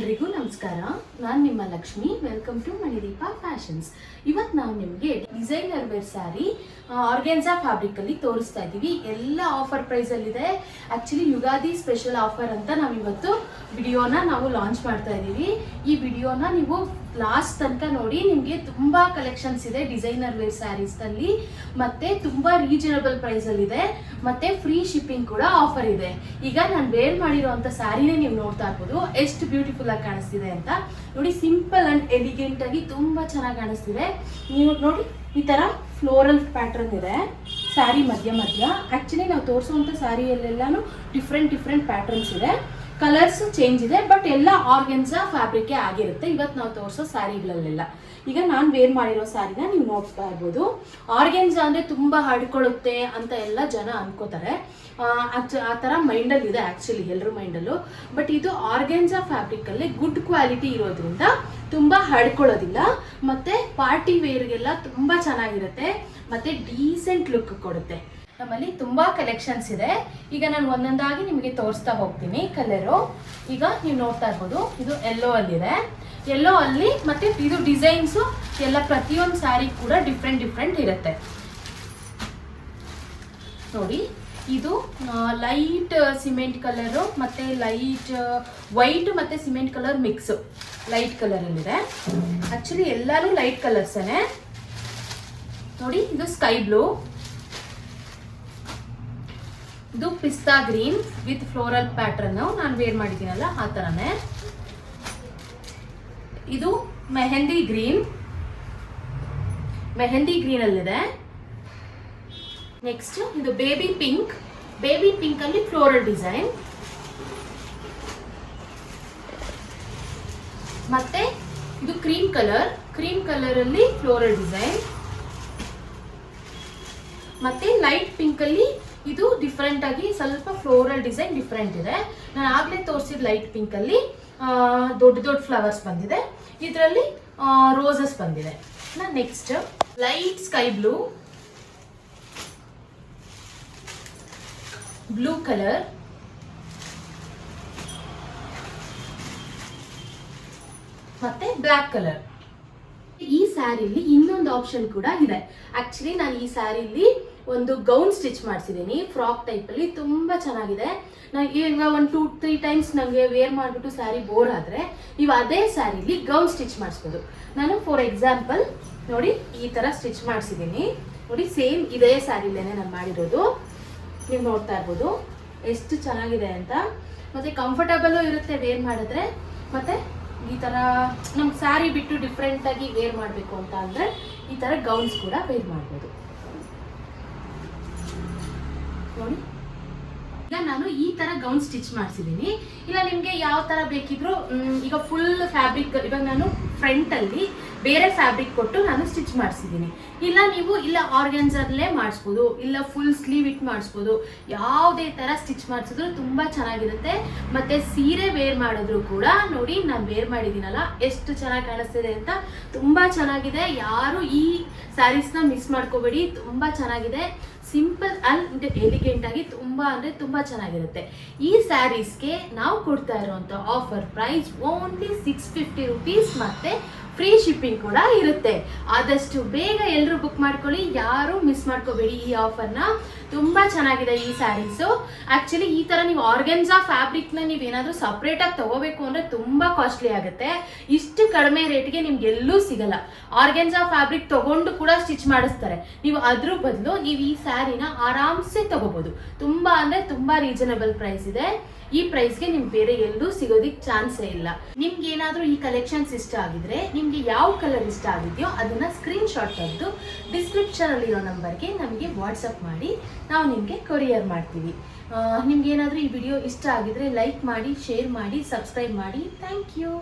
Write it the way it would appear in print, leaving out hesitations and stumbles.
ಎಲ್ರಿಗೂ ನಮಸ್ಕಾರ. ನಾನು ನಿಮ್ಮ Lakshmi. Welcome to Manideepa fashions. ಇವತ್ತು ನಾವು ನಿಮಗೆ designer wear sari organza fabric ಅಲ್ಲಿ ತೋರಿಸ್ತಾ ಇದ್ದೀವಿ. ಎಲ್ಲ ಆಫರ್ ಪ್ರೈಸ್ ಅಲ್ಲಿ ಇದೆ. ಆಕ್ಚುಲಿ ಯುಗಾದಿ ಸ್ಪೆಷಲ್ ಆಫರ್ ಅಂತ ನಾವಿವತ್ತು ವಿಡಿಯೋನ ಲಾಂಚ್ ಮಾಡ್ತಾ ಇದ್ದೀವಿ. ಈ ವಿಡಿಯೋನ ನೀವು ಲಾಸ್ಟ್ ತನಕ ನೋಡಿ. ನಿಮಗೆ ತುಂಬಾ ಕಲೆಕ್ಷನ್ಸ್ ಇದೆ ಡಿಸೈನರ್ ವೇರ್ ಸ್ಯಾರೀಸ್ ಅಲ್ಲಿ, ಮತ್ತೆ ತುಂಬಾ ರೀಸನಬಲ್ ಪ್ರೈಸ್ ಅಲ್ಲಿ ಇದೆ, ಮತ್ತೆ ಫ್ರೀ ಶಿಪ್ಪಿಂಗ್ ಕೂಡ ಆಫರ್ ಇದೆ. ಈಗ ನಾನು ವೇರ್ ಮಾಡಿರುವಂತ ಸ್ಯಾರಿನೇ ನೀವು ನೋಡ್ತಾ ಇರ್ಬೋದು ಎಷ್ಟು ಬ್ಯೂಟಿಫುಲ್ ಆಗಿ ಕಾಣಿಸ್ತಿದೆ ಅಂತ. ನೋಡಿ, ಸಿಂಪಲ್ ಅಂಡ್ ಎಲಿಗೆಂಟ್ ಆಗಿ ತುಂಬಾ ಚೆನ್ನಾಗಿ ಕಾಣಿಸ್ತಿದೆ. ನೀವು ನೋಡಿ, ಈ ತರ ಫ್ಲೋರಲ್ ಪ್ಯಾಟರ್ನ್ ಇದೆ ಸ್ಯಾರಿ ಮಧ್ಯ. ಆಕ್ಚುಲಿ ನಾವು ತೋರಿಸುವಂತ ಸ್ಯಾರಿಯಲ್ಲೆಲ್ಲಾನು ಡಿಫ್ರೆಂಟ್ ಪ್ಯಾಟರ್ನ್ಸ್ ಇದೆ, ಕಲರ್ಸ್ ಚೇಂಜ್ ಇದೆ, ಬಟ್ ಎಲ್ಲ ಆರ್ಗೆನ್ಸಾ ಫ್ಯಾಬ್ರಿಕ್ ಆಗಿರುತ್ತೆ ಇವತ್ತು ನಾವು ತೋರಿಸೋ ಸ್ಯಾರಿಗಳಲ್ಲೆಲ್ಲ. ಈಗ ನಾನು ವೇರ್ ಮಾಡಿರೋ ಸ್ಯಾರಿನ ನೀವು ನೋಡ್ತಾ ಇರ್ಬೋದು. ಆರ್ಗೆನ್ಸಾ ಅಂದ್ರೆ ತುಂಬಾ ಹಡ್ಕೊಳ್ಳುತ್ತೆ ಅಂತ ಎಲ್ಲ ಜನ ಅನ್ಕೋತಾರೆ. ಆ ಥರ ಮೈಂಡಲ್ಲಿ ಇದೆ ಆಕ್ಚುಲಿ ಎಲ್ಲರ ಮೈಂಡಲ್ಲೂ. ಬಟ್ ಇದು ಆರ್ಗೆನ್ಸಾ ಫ್ಯಾಬ್ರಿಕ್ ಅಲ್ಲಿ ಗುಡ್ ಕ್ವಾಲಿಟಿ ಇರೋದ್ರಿಂದ ತುಂಬಾ ಹಡ್ಕೊಳ್ಳೋದಿಲ್ಲ, ಮತ್ತೆ ಪಾರ್ಟಿ ವೇರ್ಗೆಲ್ಲ ತುಂಬಾ ಚೆನ್ನಾಗಿರುತ್ತೆ, ಮತ್ತೆ ಡೀಸೆಂಟ್ ಲುಕ್ ಕೊಡುತ್ತೆ. ನಮ್ಮಲ್ಲಿ ತುಂಬಾ ಕಲೆಕ್ಷನ್ಸ್ ಇದೆ. ಈಗ ನಾನು ಒಂದೊಂದಾಗಿ ನಿಮಗೆ ತೋರಿಸ್ತಾ ಹೋಗ್ತೀನಿ ಕಲರು. ಈಗ ನೀವು ನೋಡ್ತಾ ಇರ್ಬೋದು, ಇದು ಯೆಲ್ಲೋ ಅಲ್ಲಿದೆ. ಯೆಲ್ಲೋ ಅಲ್ಲಿ ಮತ್ತೆ ಇದು ಡಿಸೈನ್ಸು ಎಲ್ಲ ಪ್ರತಿಯೊಂದು ಸ್ಯಾರಿ ಕೂಡ ಡಿಫ್ರೆಂಟ್ ಇರುತ್ತೆ. ನೋಡಿ, ಇದು ಲೈಟ್ ಸಿಮೆಂಟ್ ಕಲರು ಮತ್ತೆ ಲೈಟ್ ವೈಟ್ ಮತ್ತೆ cement colour mix light colour ಅಲ್ಲಿದೆ. ಆಕ್ಚುಲಿ ಎಲ್ಲಾನು ಲೈಟ್ ಕಲರ್ಸೇನೆ. ನೋಡಿ, ಇದು ಸ್ಕೈ ಬ್ಲೂ, ಇದು ಪಿಸ್ತಾ ಗ್ರೀನ್ ವಿತ್ ಫ್ಲೋರಲ್ ಪ್ಯಾಟರ್ನ್ ನಾನು ವೇರ್ ಮಾಡಿದ್ದೀನಲ್ಲ ಆ ಥರನೇ. ಇದು ಮೆಹಂದಿ ಗ್ರೀನ್ ಅಲ್ಲಿದೆ. ನೆಕ್ಸ್ಟ್ ಇದು ಬೇಬಿ ಪಿಂಕ್ ಅಲ್ಲಿ ಫ್ಲೋರಲ್ ಡಿಸೈನ್. ಮತ್ತೆ ಇದು ಕ್ರೀಮ್ ಕಲರ್ ಅಲ್ಲಿ ಫ್ಲೋರಲ್ ಡಿಸೈನ್. ಮತ್ತೆ ಲೈಟ್ ಪಿಂಕ್ ಅಲ್ಲಿ ಇದು ಡಿಫ್ರೆಂಟ್ ಆಗಿ ಸ್ವಲ್ಪ ಫ್ಲೋರಲ್ ಡಿಸೈನ್ ಡಿಫ್ರೆಂಟ್ ಇದೆ. ನಾನು ಆಗ್ಲೇ ತೋರಿಸಿದ ಲೈಟ್ ಪಿಂಕ್ ಅಲ್ಲಿ ದೊಡ್ಡ ಫ್ಲವರ್ಸ್ ಬಂದಿದೆ, ಇದರಲ್ಲಿ ರೋಸಸ್ ಬಂದಿದೆ. Next light sky blue colour, ಮತ್ತೆ ಬ್ಲ್ಯಾಕ್ ಕಲರ್. ಈ ಸ್ಯಾರಿಲಿ ಇನ್ನೊಂದು ಆಪ್ಷನ್ ಕೂಡ ಇದೆ. ಆಕ್ಚುಲಿ ನಾನು ಈ ಸ್ಯಾರಿಲಿ ಒಂದು ಗೌನ್ ಸ್ಟಿಚ್ ಮಾಡಿಸಿದ್ದೀನಿ ಫ್ರಾಕ್ ಟೈಪ್ ಅಲ್ಲಿ, ತುಂಬಾ ಚೆನ್ನಾಗಿದೆ. ಈಗ 1-2-3 ಟೈಮ್ಸ್ ನನಗೆ ವೇರ್ ಮಾಡಿಬಿಟ್ಟು ಸ್ಯಾರಿ ಬೋರ್ ಆದ್ರೆ ನೀವು ಅದೇ ಸ್ಯಾರಿಲಿ ಗೌನ್ ಸ್ಟಿಚ್ ಮಾಡಿಸ್ಬೋದು. ನಾನು ಫಾರ್ ಎಕ್ಸಾಂಪಲ್ ನೋಡಿ ಈ ತರ ಸ್ಟಿಚ್ ಮಾಡಿಸಿದ್ದೀನಿ. ನೋಡಿ, ಸೇಮ್ ಇದೇ ಸ್ಯಾರಿಲೇನೆ ನಾನು ಮಾಡಿರೋದು. ನೀವು ನೋಡ್ತಾ ಇರ್ಬೋದು ಎಷ್ಟು ಚೆನ್ನಾಗಿದೆ ಅಂತ. ಮತ್ತೆ ಕಂಫರ್ಟಬಲ್ ಇರುತ್ತೆ ವೇರ್ ಮಾಡಿದ್ರೆ. ಮತ್ತೆ ಈ ತರ ನಮ್ಗೆ ಸ್ಯಾರಿ ಬಿಟ್ಟು ಡಿಫ್ರೆಂಟ್ ಆಗಿ ವೇರ್ ಮಾಡಬೇಕು ಅಂತ ಅಂದ್ರೆ ಈ ತರ ಗೌನ್ಸ್ ಕೂಡ ವೇರ್ ಮಾಡ್ಬೋದು. ನೋಡಿ, ಈಗ ನಾನು ಈ ತರ ಗೌನ್ ಸ್ಟಿಚ್ ಮಾಡಿಸಿದ್ದೀನಿ. ಇಲ್ಲ ನಿಮ್ಗೆ ಯಾವ ತರ ಬೇಕಿದ್ರು, ಈಗ ಫುಲ್ ಫ್ಯಾಬ್ರಿಕ್, ಇವಾಗ ನಾನು ಫ್ರಂಟ್ ಅಲ್ಲಿ ಬೇರೆ ಫ್ಯಾಬ್ರಿಕ್ ಕೊಟ್ಟು ನಾನು ಸ್ಟಿಚ್ ಮಾಡಿಸಿದ್ದೀನಿ. ಇಲ್ಲ ನೀವು ಆರ್ಗನ್ಸರ್ಲೇ ಮಾಡಿಸ್ಬೋದು, ಇಲ್ಲ ಫುಲ್ ಸ್ಲೀವ್ ಇಟ್ ಮಾಡಿಸ್ಬೋದು. ಯಾವುದೇ ತರ ಸ್ಟಿಚ್ ಮಾಡಿಸಿದ್ರು ತುಂಬಾ ಚೆನ್ನಾಗಿರುತ್ತೆ. ಮತ್ತೆ ಸೀರೆ ವೇರ್ ಮಾಡಿದ್ರು ಕೂಡ ನೋಡಿ, ನಾನು ವೇರ್ ಮಾಡಿದ್ದೀನಲ್ಲ ಎಷ್ಟು ಚೆನ್ನಾಗಿ ಕಾಣಿಸ್ತಿದೆ ಅಂತ. ತುಂಬಾ ಚೆನ್ನಾಗಿದೆ. ಯಾರು ಈ ಸ್ಯಾರೀಸ್ನ ಮಿಸ್ ಮಾಡ್ಕೋಬೇಡಿ, ತುಂಬಾ ಚೆನ್ನಾಗಿದೆ. ಸಿಂಪಲ್ ಅಂಡ್ ಎಲಿಗೆಂಟ್ ಆಗಿ ತುಂಬಾ ಚೆನ್ನಾಗಿರುತ್ತೆ. ಈ ಸ್ಯಾರೀಸ್ಗೆ ನಾವು ಕೊಡ್ತಾ ಇರುವಂತ ಆಫರ್ ಪ್ರೈಸ್ ಓನ್ಲಿ 650 ರೂಪೀಸ್, ಮತ್ತೆ ಫ್ರೀ ಶಿಪ್ಪಿಂಗ್ ಕೂಡ ಇರುತ್ತೆ. ಆದಷ್ಟು ಬೇಗ ಎಲ್ಲರೂ ಬುಕ್ ಮಾಡ್ಕೊಳ್ಳಿ, ಯಾರು ಮಿಸ್ ಮಾಡ್ಕೋಬೇಡಿ ಈ ಆಫರ್ನ. ತುಂಬಾ ಚೆನ್ನಾಗಿದೆ ಈ ಸ್ಯಾರೀಸು. ಆಕ್ಚುಲಿ ಈ ತರ ನೀವು ಆರ್ಗೆನ್ಸಾ ಫ್ಯಾಬ್ರಿಕ್ ನ ನೀವೇನಾದ್ರೂ ಸಪ್ರೇಟ್ ಆಗಿ ತಗೋಬೇಕು ಅಂದ್ರೆ ತುಂಬಾ ಕಾಸ್ಟ್ಲಿ ಆಗುತ್ತೆ. ಇಷ್ಟು ಕಡಿಮೆ ರೇಟ್ಗೆ ನಿಮ್ಗೆ ಎಲ್ಲೂ ಸಿಗಲ್ಲ. ಆರ್ಗೆನ್ಸಾ ಫ್ಯಾಬ್ರಿಕ್ ತಗೊಂಡು ಕೂಡ ಸ್ಟಿಚ್ ಮಾಡಿಸ್ತಾರೆ. ನೀವು ಅದ್ರ ಬದಲು ನೀವು ಈ ಸ್ಯಾರಿನ ಆರಾಮ್ಸೆ ತಗೋಬಹುದು. ತುಂಬಾ ರೀಸನಬಲ್ ಪ್ರೈಸ್ ಇದೆ. ಈ ಪ್ರೈಸ್ಗೆ ನಿಮ್ಗೆ ಬೇರೆ ಎಲ್ಲೂ ಸಿಗೋದಿಕ್ ಚಾನ್ಸೇ ಇಲ್ಲ. ನಿಮ್ಗೆ ಏನಾದ್ರೂ ಈ ಕಲೆಕ್ಷನ್ಸ್ ಇಷ್ಟ ಆಗಿದ್ರೆ, ನಿಮ್ಗೆ ಯಾವ ಕಲರ್ ಇಷ್ಟ ಆಗಿದೆಯೋ ಅದನ್ನ ಸ್ಕ್ರೀನ್ ಶಾಟ್ ತೆಗೆದು ಡಿಸ್ಕ್ರಿಪ್ಷನ್ ಅಲ್ಲಿರೋ ನಂಬರ್ಗೆ ನಮಗೆ ವಾಟ್ಸಪ್ ಮಾಡಿ ನಾವು ನಿಮ್ಗೆ ಕೊರಿಯರ್ ಮಾಡ್ತೀವಿ. ನಿಮ್ಗೆ ಏನಾದ್ರೂ ಈ ವಿಡಿಯೋ ಇಷ್ಟ ಆಗಿದ್ರೆ ಲೈಕ್ ಮಾಡಿ, ಶೇರ್ ಮಾಡಿ, ಸಬ್ಸ್ಕ್ರೈಬ್ ಮಾಡಿ. Thank you.